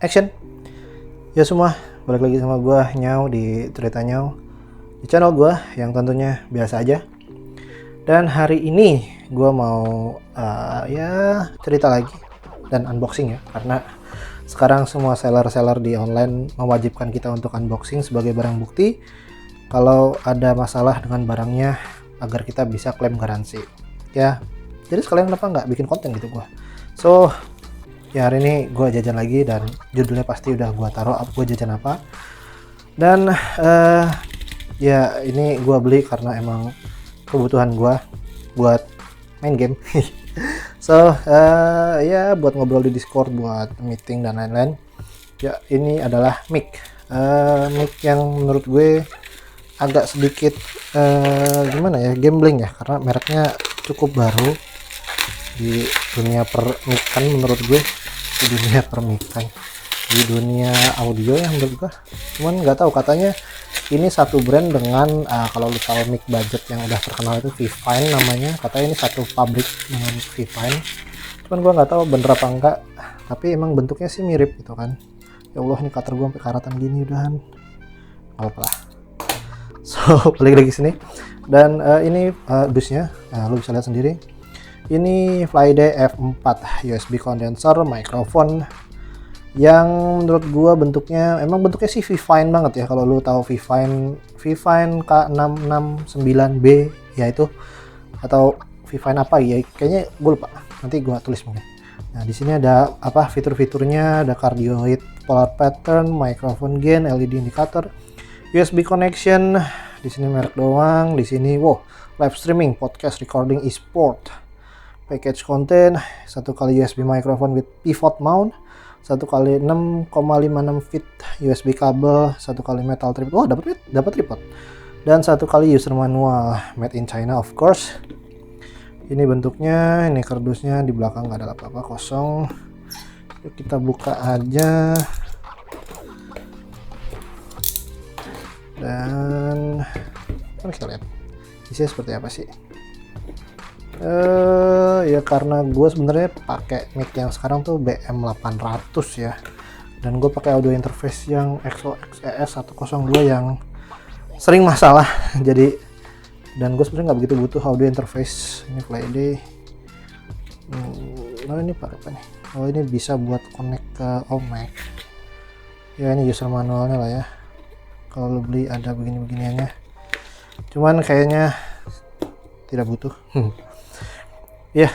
Action. Ya semua, balik lagi sama gue Nyau di cerita Nyau di channel gue yang tentunya biasa aja. Dan hari ini gue mau cerita lagi dan unboxing ya, karena sekarang semua seller-seller di online mewajibkan kita untuk unboxing sebagai barang bukti kalau ada masalah dengan barangnya agar kita bisa klaim garansi. Ya, jadi sekalian kenapa nggak bikin konten gitu gue. So, ya hari ini gue jajan lagi dan judulnya pasti udah gue taruh gue jajan apa. Dan ya ini gue beli karena emang kebutuhan gue buat main game. So ya buat ngobrol di Discord, buat meeting dan lain-lain. Ya ini adalah mic yang menurut gue agak sedikit gimana ya, gambling ya, karena mereknya cukup baru di dunia permikan menurut gue, di dunia permikan, di dunia audio ya menurut gue. Cuman nggak tahu, katanya ini satu brand dengan kalau lu tahu mic budget yang udah terkenal itu V-Fine namanya, katanya ini satu pabrik dengan V-Fine. Cuman gue nggak tahu bener apa enggak, tapi emang bentuknya sih mirip gitu kan. Ya Allah, ini cutter gue sampai karatan gini udahan, nggak apa lah. So balik lagi sini, dan ini dusnya, lu bisa lihat sendiri. Ini Flyday F4 USB condenser microphone yang menurut gua bentuknya sih V-Fine banget ya. Kalau lu tahu V-Fine K669B ya itu, atau V-Fine apa ya, kayaknya gue lupa, nanti gua tulis mungkin. Nah di sini ada apa fitur-fiturnya, ada cardioid polar pattern, microphone gain, LED indicator, USB connection. Di sini merek doang. Di sini live streaming, podcast, recording, e-sport. Package content 1 kali USB microphone with pivot mount, 1 kali 6,56 feet USB kabel, 1 kali metal tripod. Dapat tripod. Dan 1 kali user manual, made in China of course. Ini bentuknya, ini kardusnya, di belakang nggak ada apa-apa, kosong. Yuk kita buka aja. Dan kita lihat isinya seperti apa sih. Ya karena gue sebenarnya pakai mic yang sekarang tuh BM800 ya, dan gue pakai audio interface yang XOXES102 yang sering masalah. Jadi, dan gue sebenarnya nggak begitu butuh audio interface. Ini Flyday. Ini pakai apa nih? Oh, ini bisa buat connect ke Mac. Ya ini user manualnya lah ya. Kalau lo beli ada begini-beginiannya. Cuman kayaknya tidak butuh. Ya,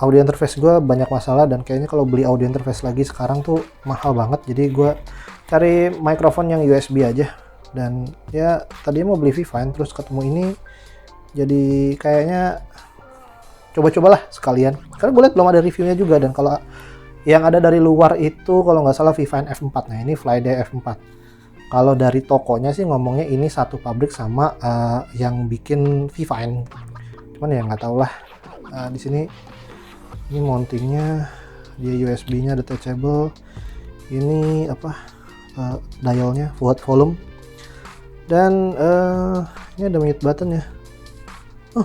audio interface gue banyak masalah, dan kayaknya kalau beli audio interface lagi sekarang tuh mahal banget. Jadi gue cari mikrofon yang USB aja. Dan ya tadi mau beli V-Fine, terus ketemu ini, jadi kayaknya coba-cobalah sekalian. Karena gue lihat belum ada reviewnya juga, dan kalau yang ada dari luar itu kalau nggak salah V-Fine F4. Nah ini Flyday F4. Kalau dari tokonya sih ngomongnya ini satu pabrik sama yang bikin V-Fine. Cuman ya nggak tau lah. Di sini ini mountingnya, dia USB-nya detachable. Ini apa, dialnya buat volume. Dan ini ada mute button ya.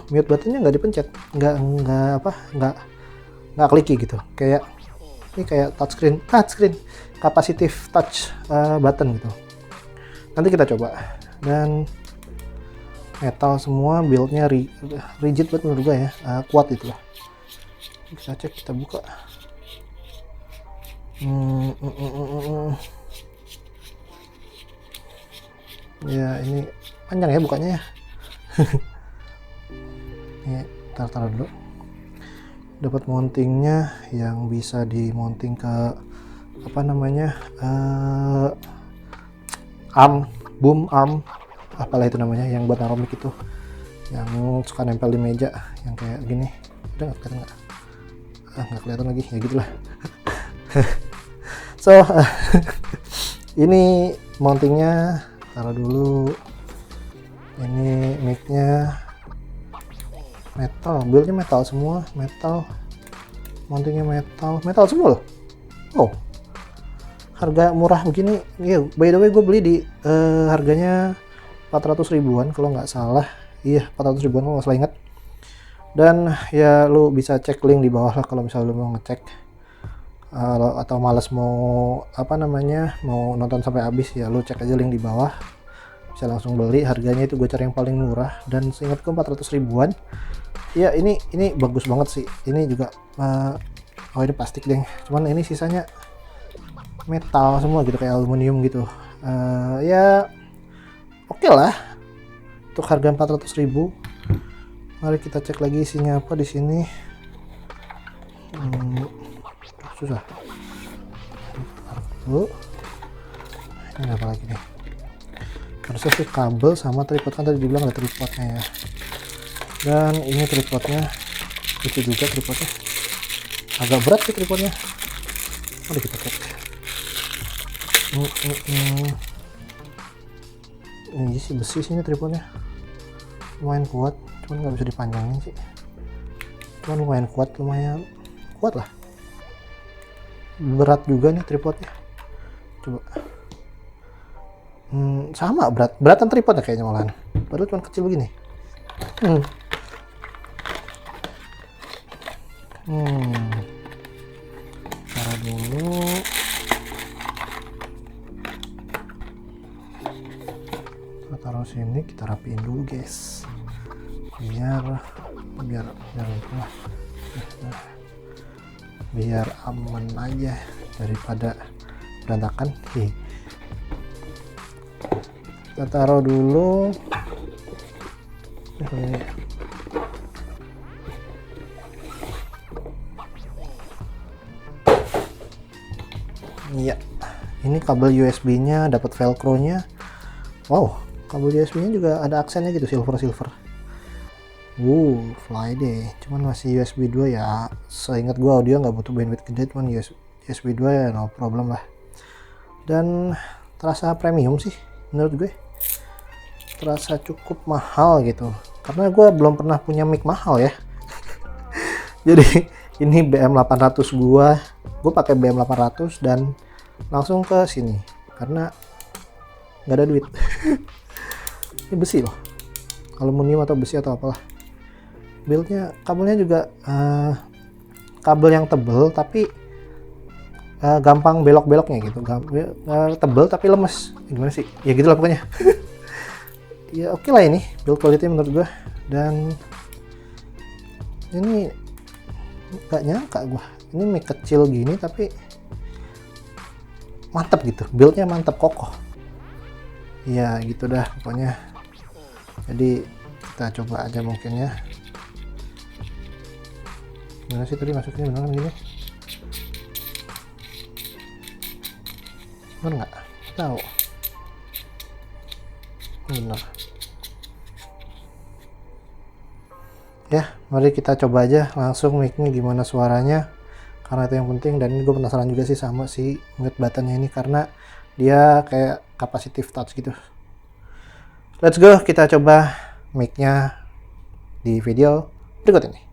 Mute buttonnya nggak dipencet, nggak kliki gitu. Kayak ini kayak touchscreen capacitive touch button gitu. Nanti kita coba. Dan metal semua, buildnya rigid banget menurut gue ya, kuat itu lah. Kita cek, kita buka. Ya ini panjang ya bukanya ya. Ini taruh dulu. Dapat mountingnya yang bisa dimounting ke apa namanya, boom arm, apalah itu namanya, yang buat naruh mic itu, yang suka nempel di meja, yang kayak gini. Udah nggak kelihatan nggak kelihatan lagi ya gitulah. So ini mountingnya, taruh dulu. Ini micnya metal, buildnya metal semua, mountingnya metal semua loh. Harga murah begini ya. By the way, gue beli di harganya 400 ribuan kalau nggak salah. Iya, 400 ribuan kalau nggak salah ingat. Dan ya lu bisa cek link di bawah lah kalau misalnya lu mau ngecek atau males mau mau nonton sampai habis, ya lu cek aja link di bawah, bisa langsung beli. Harganya itu gue cari yang paling murah dan seingatku 400 ribuan. Ya ini bagus banget sih. Ini juga oh ini plastik deh, cuman ini sisanya metal semua gitu, kayak aluminium gitu. Ya oke lah untuk harga 400 ribu. Mari kita cek lagi isinya apa di sini. Susah. Ini apa lagi nih? Harusnya sih kabel sama tripod, kan tadi dibilang ada tripodnya ya. Dan ini tripodnya, itu juga tripodnya. Agak berat sih tripodnya. Mari kita cek. Ini sih besi sini tripodnya. Lumayan kuat, cuman nggak bisa dipanjangin sih. Cuman lumayan kuat lah. Berat juga nih tripodnya. Coba. Sama beratan tripodnya kayaknya malahan. Padahal cuma kecil begini. Taruh dulu. Kita taruh sini, kita rapiin dulu guys. Biar aman aja daripada berantakan. Kita taruh dulu. Iya, ini kabel USB-nya dapat velcro-nya. Wow, kabel USB-nya juga ada aksennya gitu, silver. Friday. Cuman masih USB 2 ya. Seingat gua audio nggak butuh bandwidth gede, cuman USB 2 ya no problem lah. Dan terasa premium sih menurut gue. Terasa cukup mahal gitu. Karena gua belum pernah punya mic mahal ya. Jadi ini BM800 gua pakai BM800 dan langsung ke sini karena nggak ada duit. Ini besi loh, aluminium atau besi atau apalah. Buildnya, kabelnya juga kabel yang tebel tapi gampang belok-beloknya gitu. Tebel tapi lemes, gimana sih ya, gitu lah pokoknya. Ya oke lah, ini build quality menurut gue. Dan ini nggak nyangka gue, ini mic kecil gini tapi mantap gitu, buildnya mantap, kokoh ya gitu dah pokoknya. Jadi kita coba aja mungkin ya. Gimana sih tadi masuknya, bener kan gini? Bener nggak? Tahu. Bener. Ya, mari kita coba aja langsung mic-nya gimana suaranya, karena itu yang penting. Dan ini gue penasaran juga sih sama si mute buttonnya ini, karena dia kayak capacitive touch gitu. Let's go, kita coba mic-nya di video berikut ini.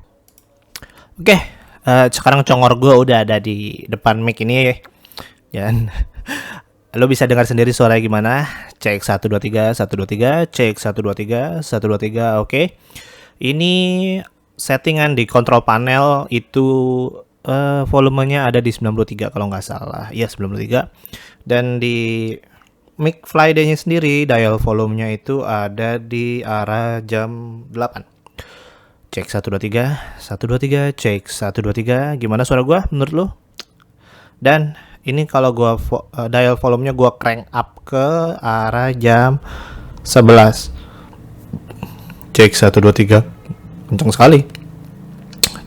Oke, sekarang congor gue udah ada di depan mic ini, dan lo bisa dengar sendiri suaranya gimana. Cek 1 2 3 1 2 3, cek 1 2 3 1 2 3. Oke. Ini settingan di control panel itu volumenya ada di 93 kalau nggak salah. Iya, 93. Dan di mic Friday-nya sendiri dial volumenya itu ada di arah jam 8. Cek 1 2 3 1 2 3, cek 1 2 3. Gimana suara gua menurut lo? Dan ini kalau gua dial volumenya gua crank up ke arah jam 11. Cek 1 2 3. Kencang sekali.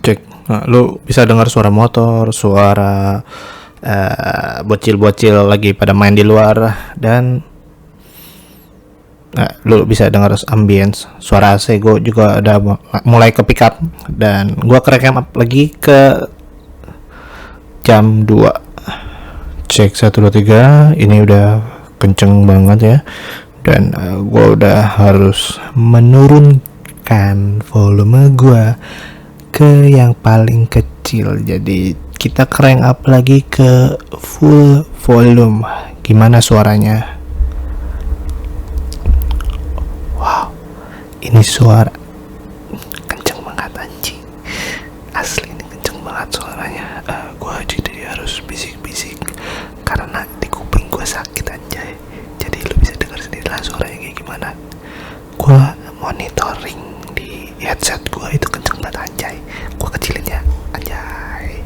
Cek. Nah, lu bisa dengar suara motor, suara bocil-bocil lagi pada main di luar, dan lu bisa dengar ambience, suara AC gue juga ada mulai ke pick up, dan gue crank up lagi ke jam 2. Cek 1 2 3. Ini udah kenceng banget ya, dan gue udah harus menurunkan volume gue ke yang paling kecil. Jadi kita crank up lagi ke full volume. Gimana suaranya? Wow, ini suara kenceng banget anjing. Asli ini kenceng banget suaranya. Gue jadi harus bisa Gua monitoring di headset gua itu kenceng banget anjay. Gua kecilin ya anjay.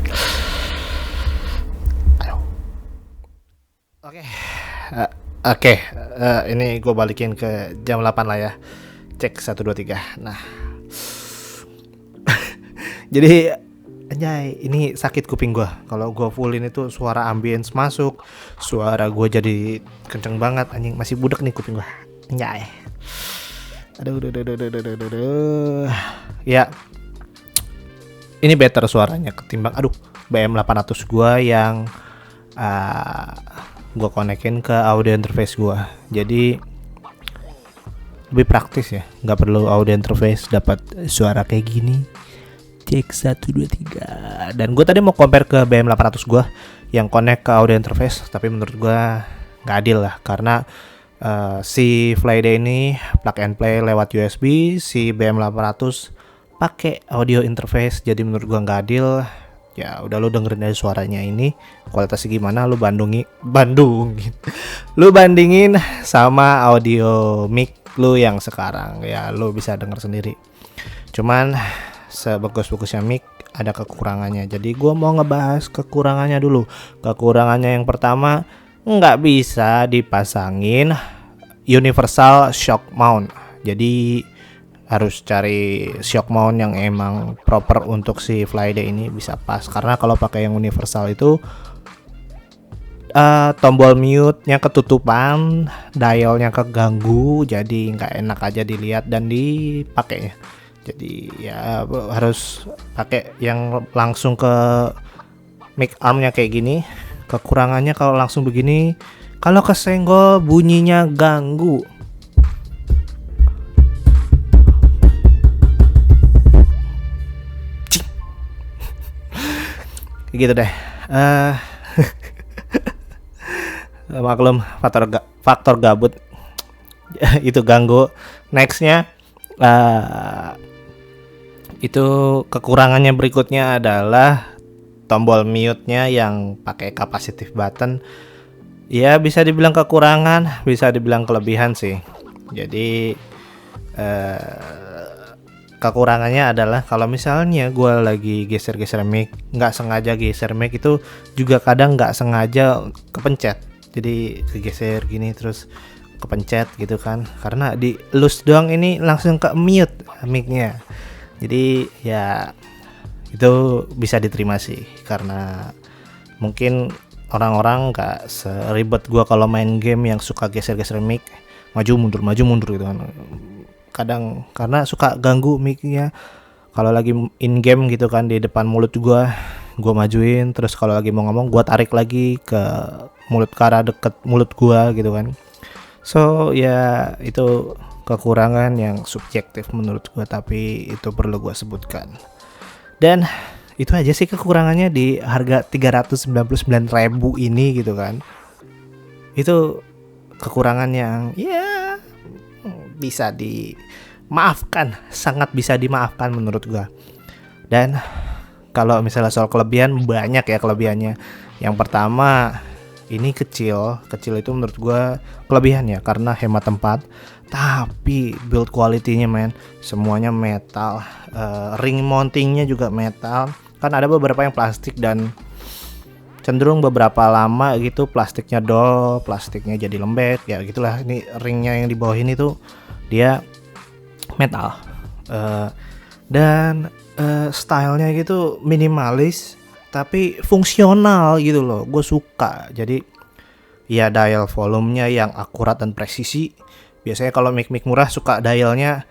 Aduh. Oke, ini gue balikin ke jam 8 lah ya. Cek 1 2 3. Nah. Jadi anjay, ini sakit kuping gue. Kalau gue fullin itu suara ambience masuk, suara gue jadi kenceng banget anjing, masih budak nih kuping gue. Anjay. Aduh. Ya. Ini better suaranya ketimbang BM 800 gue yang gue konekin ke audio interface gue. Jadi lebih praktis ya, nggak perlu audio interface dapat suara kayak gini. Cek 1 2 3. Dan gue tadi mau compare ke BM 800 gue yang connect ke audio interface, tapi menurut gue nggak adil lah, karena si Flyday ini plug and play lewat USB, si BM 800 pakai audio interface. Jadi menurut gue nggak adil. Ya udah, lu dengerin aja suaranya ini kualitasnya gimana, lu bandingin sama audio mic lu yang sekarang, ya lu bisa denger sendiri. Cuman sebagus-bagusnya mic ada kekurangannya. Jadi gua mau ngebahas kekurangannya dulu. Kekurangannya yang pertama, nggak bisa dipasangin universal shock mount. Jadi harus cari shock mount yang emang proper untuk si Flyday ini bisa pas, karena kalau pakai yang universal itu tombol mute-nya ketutupan, dialnya keganggu, jadi nggak enak aja dilihat dan dipakai. Jadi ya harus pakai yang langsung ke mic armnya kayak gini. Kekurangannya kalau langsung begini, kalau kesenggol bunyinya ganggu. Gitu deh. Maklum faktor gabut itu ganggu. Nextnya itu kekurangannya berikutnya adalah tombol mute-nya yang pakai capacitive button. Ya bisa dibilang kekurangan, bisa dibilang kelebihan sih. Jadi kekurangannya adalah kalau misalnya gue lagi geser-geser mic, nggak sengaja geser mic itu juga kadang nggak sengaja kepencet, jadi kegeser gini terus kepencet gitu kan, karena di loose doang ini langsung ke mute mic-nya. Jadi ya itu bisa diterima sih, karena mungkin orang-orang nggak seribet gue kalau main game yang suka geser-geser mic, maju mundur gitu kan. Kadang karena suka ganggu mic-nya kalau lagi in game gitu kan, di depan mulut gua majuin, terus kalau lagi mau ngomong gua tarik lagi ke mulut, ke arah deket mulut gua gitu kan. So ya itu kekurangan yang subjektif menurut gua, tapi itu perlu gua sebutkan. Dan itu aja sih kekurangannya di harga 399.000 ini gitu kan. Itu kekurangan yang ya bisa dimaafkan, sangat bisa dimaafkan menurut gua. Dan kalau misalnya soal kelebihan, banyak ya kelebihannya. Yang pertama, ini kecil itu menurut gua kelebihannya karena hemat tempat. Tapi build quality-nya semuanya metal, ring mountingnya juga metal. Kan ada beberapa yang plastik dan cenderung beberapa lama gitu plastiknya plastiknya jadi lembek ya gitulah. Ini ringnya yang di bawah ini tuh dia metal, dan stylenya gitu minimalis tapi fungsional gitu loh, gue suka. Jadi ya dial volumenya yang akurat dan presisi. Biasanya kalau mic murah suka dialnya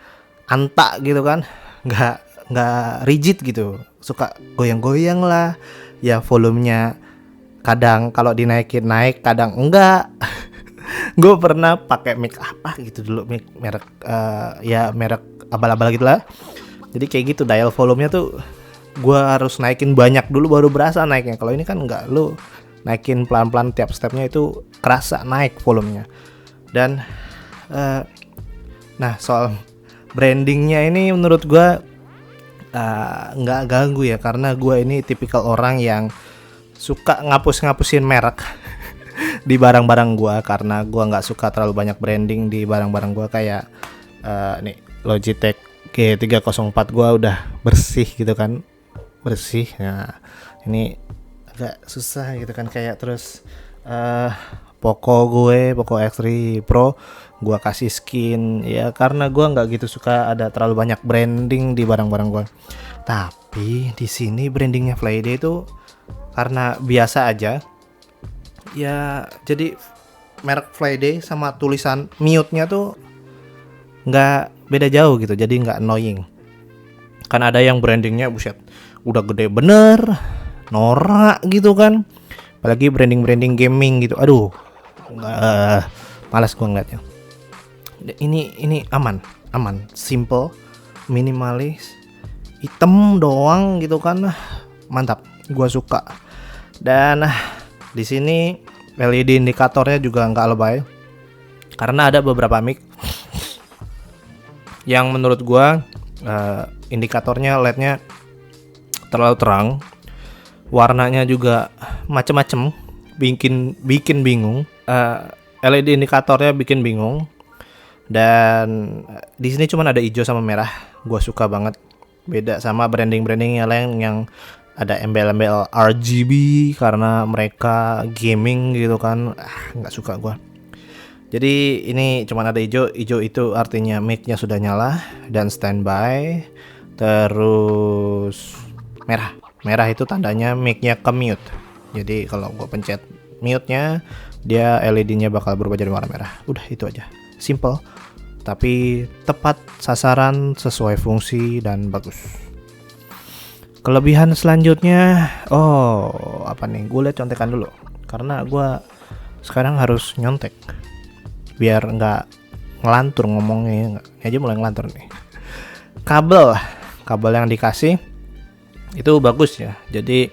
anta gitu kan, nggak rigid gitu, suka goyang-goyang lah ya, volumenya kadang kalau dinaikin naik, kadang enggak. Gue pernah pakai mic apa gitu dulu, mic merek merek abal-abal gitulah. Jadi kayak gitu, dial volumenya tuh gue harus naikin banyak dulu baru berasa naiknya. Kalau ini kan enggak, lu naikin pelan-pelan tiap stepnya itu kerasa naik volumenya. Dan nah soal brandingnya ini menurut gue nggak ganggu ya, karena gue ini tipikal orang yang suka ngapus-ngapusin merek di barang-barang gue, karena gue nggak suka terlalu banyak branding di barang-barang gue. Kayak nih Logitech G304 gua udah bersih gitu kan, bersih. Nah ini agak susah gitu kan, kayak terus Poco X3 Pro gua kasih skin ya, karena gua nggak gitu suka ada terlalu banyak branding di barang-barang gua. Tapi di sini brandingnya Flyday itu karena biasa aja ya, jadi merek Flyday sama tulisan mute-nya tuh nggak beda jauh gitu, jadi nggak annoying. Kan ada yang brandingnya buset udah gede bener, norak gitu kan, apalagi branding gaming gitu, aduh malas gua ngeliatnya. Ini aman, simple, minimalis, hitam doang gitu kan, mantap, gua suka. Dan di sini LED indikatornya juga nggak lebay, karena ada beberapa mic yang menurut gua indikatornya LED-nya terlalu terang, warnanya juga macem-macem, bikin bingung. LED indikatornya bikin bingung, dan di sini cuma ada hijau sama merah. Gua suka banget, beda sama branding yang lain yang ada embel-embel RGB karena mereka gaming gitu kan, nggak suka gua. Jadi ini cuma ada hijau itu artinya mic-nya sudah nyala dan standby. Terus merah itu tandanya mic-nya ke mute. Jadi kalau gua pencet mute-nya, dia LED-nya bakal berubah jadi warna merah. Udah itu aja, simple tapi tepat sasaran, sesuai fungsi dan bagus. Kelebihan selanjutnya, apa nih? Gue lihat contekan dulu, karena gue sekarang harus nyontek biar nggak ngelantur ngomongnya. Ini aja mulai ngelantur nih. Kabel yang dikasih itu bagus ya, jadi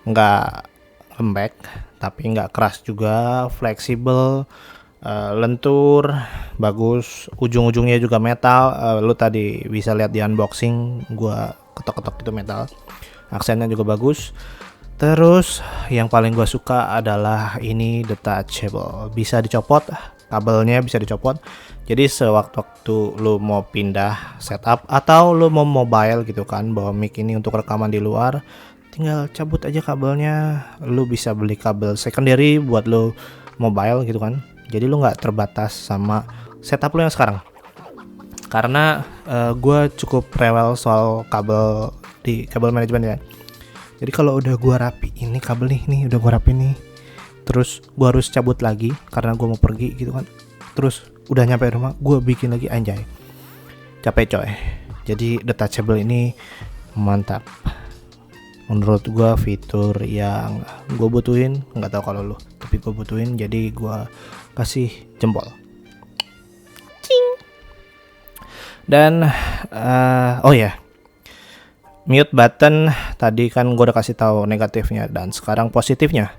nggak lembek tapi nggak keras juga, fleksibel, lentur, bagus. Ujung-ujungnya juga metal. Lu tadi bisa lihat di unboxing, gua ketok-ketok itu metal. Aksennya juga bagus. Terus yang paling gua suka adalah ini detachable, bisa dicopot, kabelnya bisa dicopot. Jadi sewaktu-waktu lu mau pindah setup atau lu mau mobile gitu kan, bawa mic ini untuk rekaman di luar, tinggal cabut aja kabelnya. Lu bisa beli kabel secondary buat lu mobile gitu kan. Jadi lu nggak terbatas sama setup lu yang sekarang. Karena gue cukup rewel soal kabel di kabel manajemen ya. Jadi kalau udah gue rapi ini kabel nih udah gue rapi nih, terus gue harus cabut lagi karena gue mau pergi gitu kan. Terus udah nyampe rumah gue bikin lagi, anjay, capek coy. Jadi detachable ini mantap. Menurut gue fitur yang gue butuhin, nggak tahu kalau lu, tapi gue butuhin, jadi gue kasih jempol. Dan mute button tadi kan gue udah kasih tahu negatifnya, dan sekarang positifnya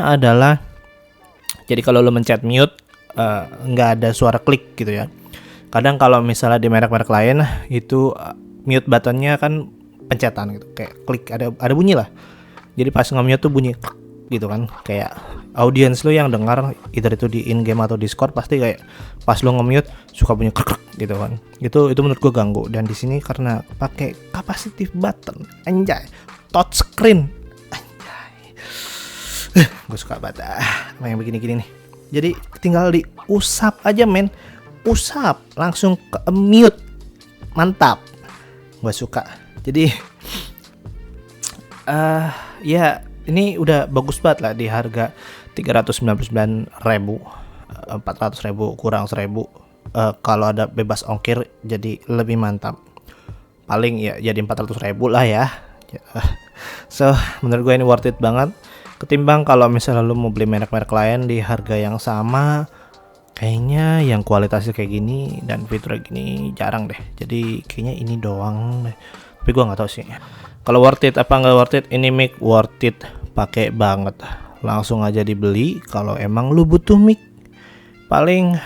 adalah, jadi kalau lo mencet mute nggak ada suara klik gitu ya. Kadang kalau misalnya di merek-merek lain itu mute buttonnya kan pencetan gitu, kayak klik, ada bunyi lah. Jadi pas nge-mute tuh bunyi gitu kan, kayak audiens lu yang dengar either itu di in game atau Discord pasti kayak pas lu nge-mute suka bunyi krek gitu kan. Itu menurut gua ganggu. Dan di sini karena pakai capacitive button, anjay, touch screen, anjay, gue suka banget sama yang begini-gini nih. Jadi tinggal diusap aja men, usap langsung ke mute, mantap, gue suka. Jadi ya ini udah bagus banget lah di harga 399.000, 400.000 kurang 1.000. Kalau ada bebas ongkir jadi lebih mantap. Paling ya jadi 400.000 lah ya. So menurut gue ini worth it banget. Ketimbang kalau misalnya lu mau beli merek-merek lain di harga yang sama, kayaknya yang kualitasnya kayak gini dan fiturnya gini jarang deh. Jadi kayaknya ini doang deh. Tapi gue nggak tahu sih. Kalau worth it apa nggak worth it, ini mic worth it, pakai banget. Langsung aja dibeli kalau emang lu butuh mic. Paling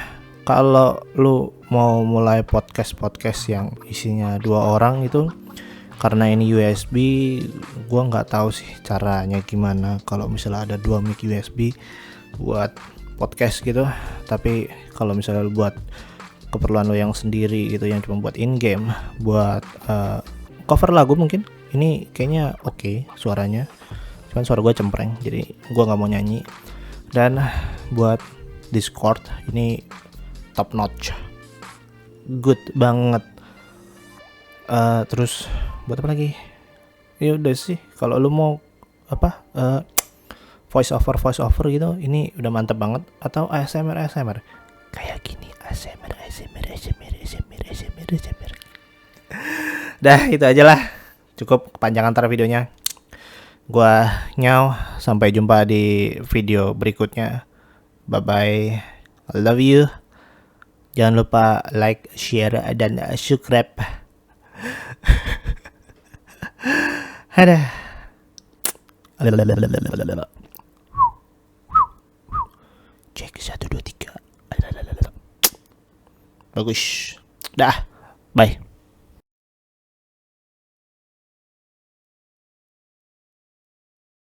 kalau lu mau mulai podcast yang isinya 2 orang itu, karena ini USB, gua nggak tahu sih caranya gimana kalau misalnya ada 2 mic USB buat podcast gitu. Tapi kalau misalnya lu buat keperluan lo yang sendiri gitu, yang cuma buat in game, buat cover lagu mungkin. Ini kayaknya oke suaranya, cuman suara gue cempreng jadi gue nggak mau nyanyi. Dan buat Discord ini top notch, good banget. Terus buat apa lagi? Ya udah sih, kalau lu mau apa voice over gitu, ini udah mantep banget. Atau ASMR kayak gini, ASMR. Dah itu aja lah, cukup kepanjangan ntar videonya. Gua Nyau, sampai jumpa di video berikutnya. Bye bye, I love you. Jangan lupa like, share, dan subscribe. Ada. Cek 1 2 3. Bagus. Dah. Bye.